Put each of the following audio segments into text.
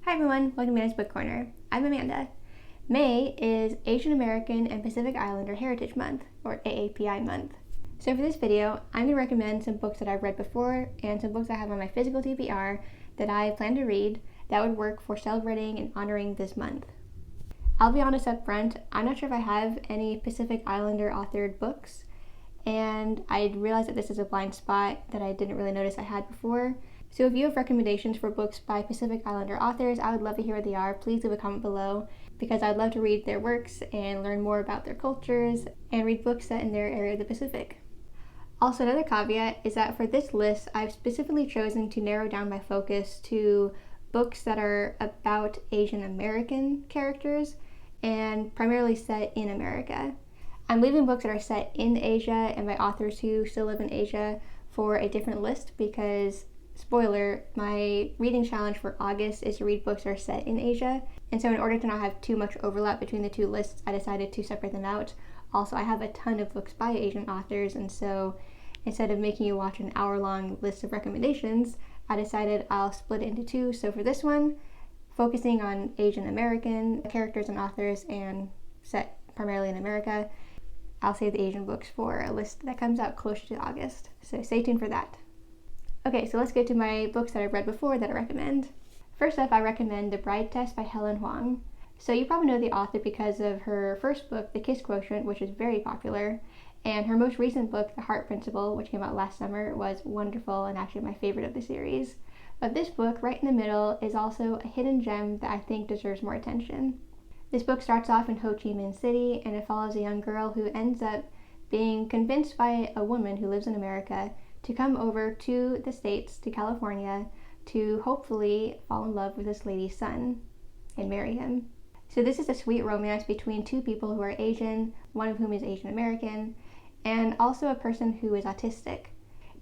Hi everyone, welcome to Amanda's Book Corner. I'm Amanda. May is Asian American and Pacific Islander Heritage Month, or AAPI month. So for this video, I'm going to recommend some books that I've read before and some books I have on my physical TBR that I plan to read that would work for celebrating and honoring this month. I'll be honest up front, I'm not sure if I have any Pacific Islander authored books, and I realized that this is a blind spot that I didn't really notice I had before. So if you have recommendations for books by Pacific Islander authors, I would love to hear what they are. Please leave a comment below because I'd love to read their works and learn more about their cultures and read books set in their area of the Pacific. Also, another caveat is that for this list, I've specifically chosen to narrow down my focus to books that are about Asian American characters and primarily set in America. I'm leaving books that are set in Asia and by authors who still live in Asia for a different list because, spoiler, my reading challenge for August is to read books that are set in Asia, and so in order to not have too much overlap between the two lists, I decided to separate them out. Also, I have a ton of books by Asian authors, and so instead of making you watch an hour-long list of recommendations, I decided I'll split it into two. So for this one, focusing on Asian American characters and authors and set primarily in America, I'll save the Asian books for a list that comes out closer to August, so stay tuned for that. Okay, so let's get to my books that I've read before that I recommend. First up, I recommend The Bride Test by Helen Huang. So you probably know the author because of her first book, The Kiss Quotient, which is very popular, and her most recent book, The Heart Principle, which came out last summer, was wonderful and actually my favorite of the series. But this book, right in the middle, is also a hidden gem that I think deserves more attention. This book starts off in Ho Chi Minh City, and it follows a young girl who ends up being convinced by a woman who lives in America to come over to the States, to California, to hopefully fall in love with this lady's son and marry him. So this is a sweet romance between two people who are Asian, one of whom is Asian American, and also a person who is autistic.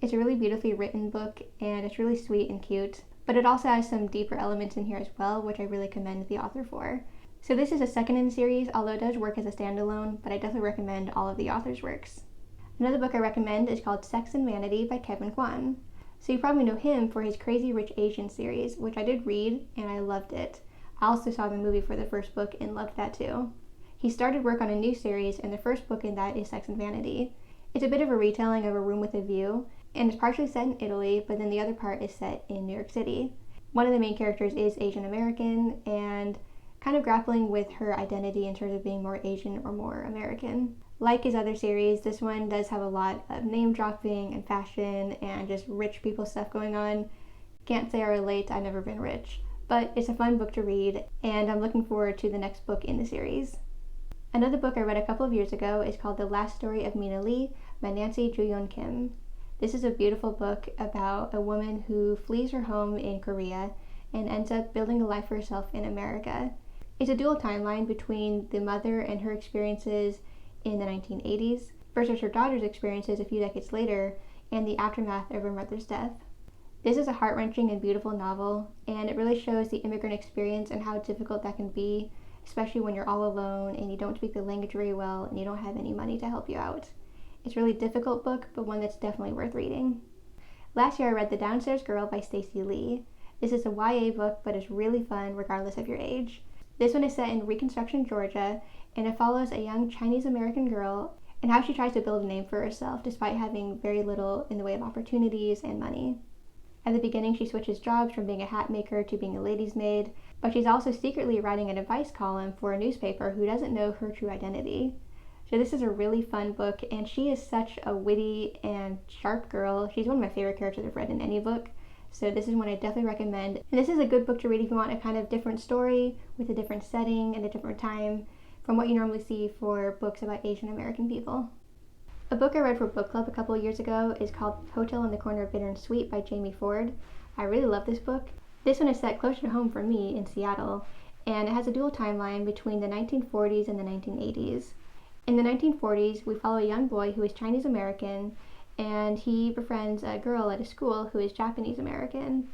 It's a really beautifully written book, and it's really sweet and cute, but it also has some deeper elements in here as well, which I really commend the author for. So this is a second in the series, although it does work as a standalone, but I definitely recommend all of the author's works. Another book I recommend is called Sex and Vanity by Kevin Kwan. So you probably know him for his Crazy Rich Asian series, which I did read, and I loved it. I also saw the movie for the first book and loved that too. He started work on a new series, and the first book in that is Sex and Vanity. It's a bit of a retelling of A Room with a View, and it's partially set in Italy, but then the other part is set in New York City. One of the main characters is Asian American, and kind of grappling with her identity in terms of being more Asian or more American. Like his other series, this one does have a lot of name dropping and fashion and just rich people stuff going on. Can't say I relate, I've never been rich, but it's a fun book to read, and I'm looking forward to the next book in the series. Another book I read a couple of years ago is called The Last Story of Mina Lee by Nancy Juyeon Kim. This is a beautiful book about a woman who flees her home in Korea and ends up building a life for herself in America. It's a dual timeline between the mother and her experiences in the 1980s versus her daughter's experiences a few decades later and the aftermath of her mother's death. This is a heart-wrenching and beautiful novel, and it really shows the immigrant experience and how difficult that can be, especially when you're all alone and you don't speak the language very well and you don't have any money to help you out. It's a really difficult book, but one that's definitely worth reading. Last year I read The Downstairs Girl by Stacey Lee. This is a YA book, but it's really fun regardless of your age. This one is set in Reconstruction, Georgia, and it follows a young Chinese-American girl and how she tries to build a name for herself despite having very little in the way of opportunities and money. At the beginning, she switches jobs from being a hat maker to being a lady's maid, but she's also secretly writing an advice column for a newspaper who doesn't know her true identity. So this is a really fun book, and she is such a witty and sharp girl. She's one of my favorite characters I've read in any book. So this is one I definitely recommend. And this is a good book to read if you want a kind of different story with a different setting and a different time from what you normally see for books about Asian American people. A book I read for book club a couple of years ago is called Hotel in the Corner of Bitter and Sweet by Jamie Ford. I really love this book. This one is set closer to home for me in Seattle, and it has a dual timeline between the 1940s and the 1980s. In the 1940s, we follow a young boy who is Chinese American, and he befriends a girl at a school who is Japanese American.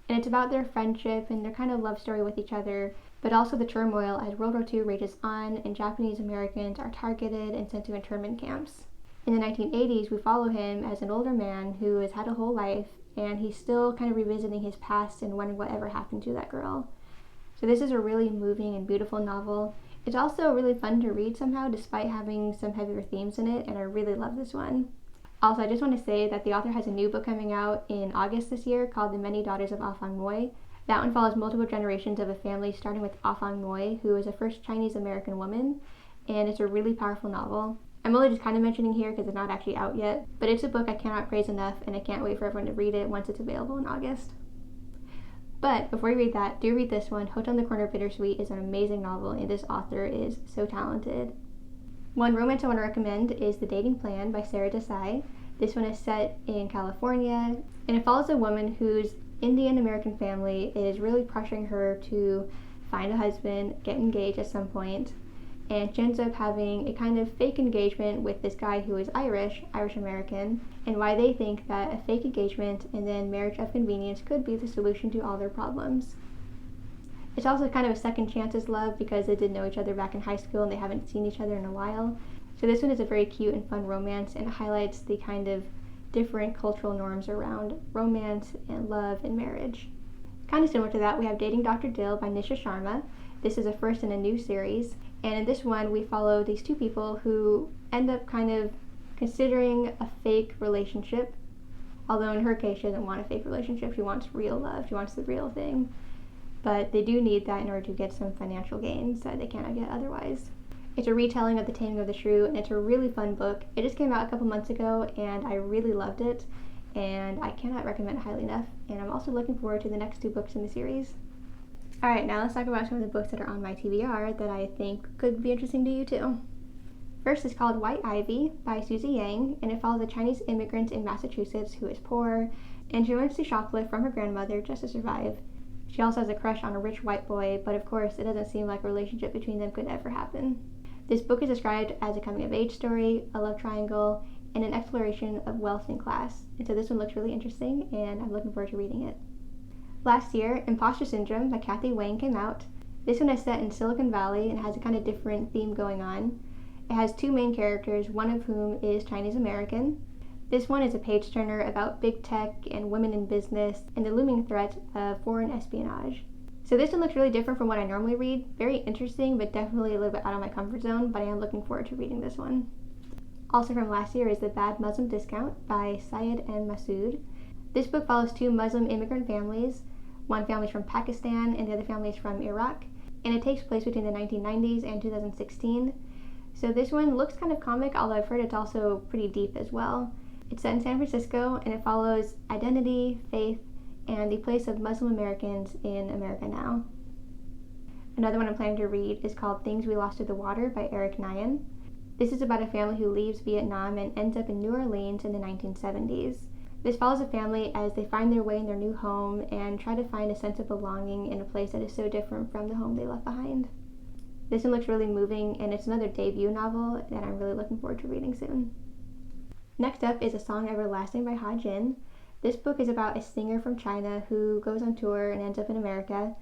And it's about their friendship and their kind of love story with each other, but also the turmoil as World War II rages on and Japanese Americans are targeted and sent to internment camps. In the 1980s, we follow him as an older man who has had a whole life, and he's still kind of revisiting his past and wondering whatever happened to that girl. So this is a really moving and beautiful novel. It's also really fun to read somehow despite having some heavier themes in it, and I really love this one. Also, I just want to say that the author has a new book coming out in August this year called The Many Daughters of Afang Moy. That one follows multiple generations of a family, starting with Afang Moy, who is a first Chinese American woman, and it's a really powerful novel. I'm only just kind of mentioning here because it's not actually out yet, but it's a book I cannot praise enough, and I can't wait for everyone to read it once it's available in August. But before you read that, do read this one. Hooked on the Corner Bittersweet is an amazing novel, and this author is so talented. One romance I want to recommend is The Dating Plan by Sarah Desai. This one is set in California, and it follows a woman whose Indian American family is really pressuring her to find a husband, get engaged at some point, and she ends up having a kind of fake engagement with this guy who is Irish American, and why they think that a fake engagement and then marriage of convenience could be the solution to all their problems. It's also kind of a second chances love because they did know each other back in high school and they haven't seen each other in a while. So this one is a very cute and fun romance, and it highlights the kind of different cultural norms around romance and love and marriage. Kind of similar to that, we have Dating Dr. Dill by Nisha Sharma. This is a first in a new series, and in this one we follow these two people who end up kind of considering a fake relationship, although in her case she doesn't want a fake relationship, she wants real love, she wants the real thing, but they do need that in order to get some financial gains that they cannot get otherwise. It's a retelling of The Taming of the Shrew, and it's a really fun book. It just came out a couple months ago, and I really loved it, and I cannot recommend it highly enough, and I'm also looking forward to the next 2 books in the series. Alright, now let's talk about some of the books that are on my TBR that I think could be interesting to you too. First is called White Ivy by Susie Yang, and it follows a Chinese immigrant in Massachusetts who is poor, and she learns to shoplift from her grandmother just to survive. She also has a crush on a rich white boy, but of course it doesn't seem like a relationship between them could ever happen. This book is described as a coming-of-age story, a love triangle, and an exploration of wealth and class. And so this one looks really interesting, and I'm looking forward to reading it. Last year, Imposter Syndrome by Kathy Wang came out. This one is set in Silicon Valley and has a kind of different theme going on. It has 2 main characters, one of whom is Chinese American. This one is a page-turner about big tech and women in business and the looming threat of foreign espionage. So this one looks really different from what I normally read. Very interesting, but definitely a little bit out of my comfort zone, but I am looking forward to reading this one. Also from last year is The Bad Muslim Discount by Syed and Masood. This book follows 2 Muslim immigrant families. One family is from Pakistan and the other family is from Iraq, and it takes place between the 1990s and 2016. So this one looks kind of comic, although I've heard it's also pretty deep as well. It's set in San Francisco, and it follows identity, faith, and the place of Muslim Americans in America now. Another one I'm planning to read is called Things We Lost to the Water by Eric Nyan. This is about a family who leaves Vietnam and ends up in New Orleans in the 1970s. This follows a family as they find their way in their new home and try to find a sense of belonging in a place that is so different from the home they left behind. This one looks really moving, and it's another debut novel that I'm really looking forward to reading soon. Next up is A Song Everlasting by Ha Jin. This book is about a singer from China who goes on tour and ends up in America,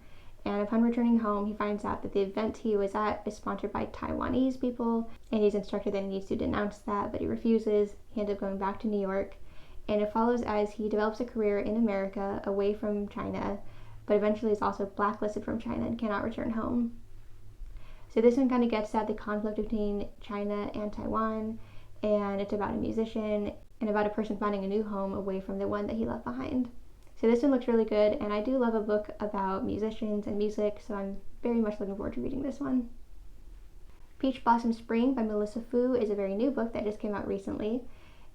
and upon returning home he finds out that the event he was at is sponsored by Taiwanese people, and he's instructed that he needs to denounce that, but he refuses. He ends up going back to New York, and it follows as he develops a career in America away from China, but eventually is also blacklisted from China and cannot return home. So this one kind of gets at the conflict between China and Taiwan, and it's about a musician and about a person finding a new home away from the one that he left behind. So this one looks really good, and I do love a book about musicians and music, so I'm very much looking forward to reading this one. Peach Blossom Spring by Melissa Fu is a very new book that just came out recently.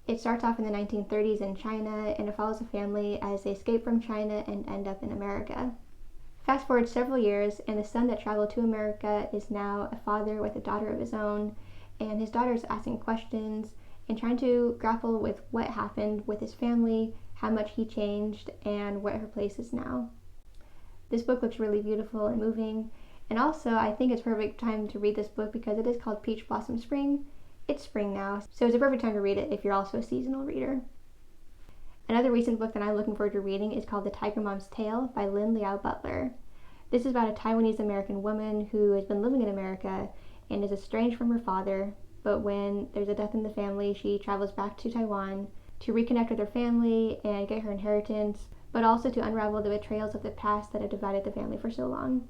It starts off in the 1930s in China, and it follows a family as they escape from China and end up in America. Fast forward several years, and the son that traveled to America is now a father with a daughter of his own, and his daughter is asking questions and trying to grapple with what happened with his family, how much he changed, and what her place is now. This book looks really beautiful and moving, and also I think it's perfect time to read this book because it is called Peach Blossom Spring. It's spring now, so it's a perfect time to read it if you're also a seasonal reader. Another recent book that I'm looking forward to reading is called The Tiger Mom's Tale by Lynn Liao Butler. This is about a Taiwanese American woman who has been living in America and is estranged from her father, but when there's a death in the family, she travels back to Taiwan to reconnect with her family and get her inheritance, but also to unravel the betrayals of the past that have divided the family for so long.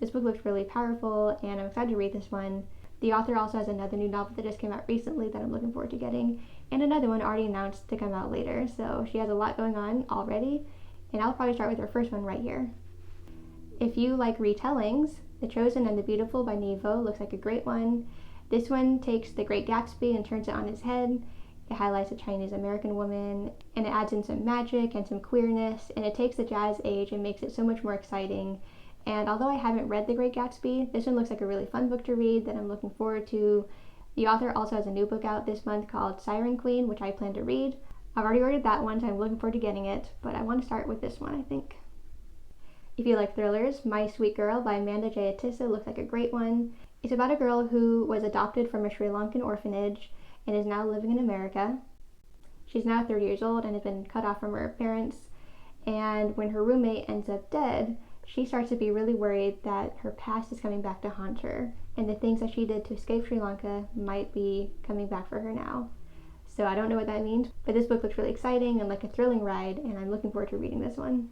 This book looks really powerful, and I'm excited to read this one. The author also has another new novel that just came out recently that I'm looking forward to getting, and another one already announced to come out later, so she has a lot going on already, and I'll probably start with her first one right here. If you like retellings, The Chosen and the Beautiful by Nevo looks like a great one. This one takes The Great Gatsby and turns it on its head. It highlights a Chinese American woman, and it adds in some magic and some queerness, and it takes the jazz age and makes it so much more exciting. And although I haven't read The Great Gatsby, this one looks like a really fun book to read that I'm looking forward to. The author also has a new book out this month called Siren Queen, which I plan to read. I've already ordered that one, so I'm looking forward to getting it, but I want to start with this one, I think. If you like thrillers, My Sweet Girl by Amanda J. Atissa looks like a great one. It's about a girl who was adopted from a Sri Lankan orphanage and is now living in America. She's now 30 years old and has been cut off from her parents, and when her roommate ends up dead, she starts to be really worried that her past is coming back to haunt her, and the things that she did to escape Sri Lanka might be coming back for her now. So I don't know what that means, but this book looks really exciting and like a thrilling ride, and I'm looking forward to reading this one.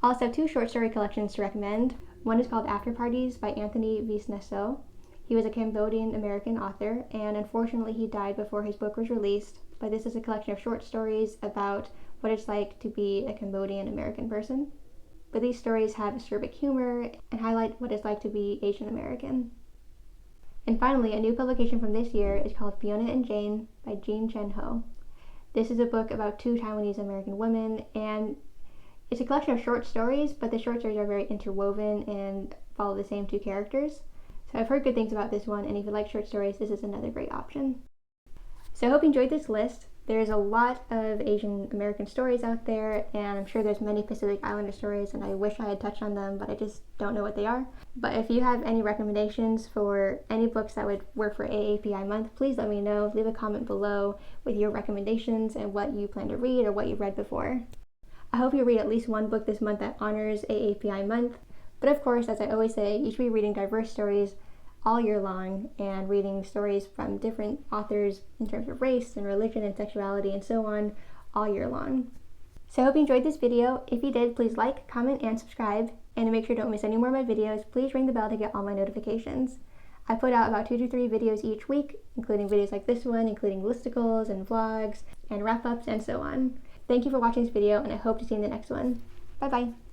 I also have two short story collections to recommend. One is called After Parties by Anthony Visnesso. He was a Cambodian American author, and unfortunately he died before his book was released, but this is a collection of short stories about what it's like to be a Cambodian American person. But these stories have acerbic humor and highlight what it's like to be Asian American. And finally, a new publication from this year is called Fiona and Jane by Jean Chen Ho. This is a book about two Taiwanese American women, and it's a collection of short stories, but the short stories are very interwoven and follow the same two characters. So I've heard good things about this one, and if you like short stories, this is another great option. So I hope you enjoyed this list. There's a lot of Asian American stories out there, and I'm sure there's many Pacific Islander stories, and I wish I had touched on them, but I just don't know what they are. But if you have any recommendations for any books that would work for AAPI month, please let me know. Leave a comment below with your recommendations and what you plan to read or what you've read before. I hope you read at least one book this month that honors AAPI month. But of course, as I always say, you should be reading diverse stories all year long and reading stories from different authors in terms of race and religion and sexuality and so on all year long. So I hope you enjoyed this video. If you did, please like, comment, and subscribe. And to make sure you don't miss any more of my videos, please ring the bell to get all my notifications. I put out about 2 to 3 videos each week, including videos like this one, including listicles and vlogs and wrap-ups and so on. Thank you for watching this video, and I hope to see you in the next one. Bye bye!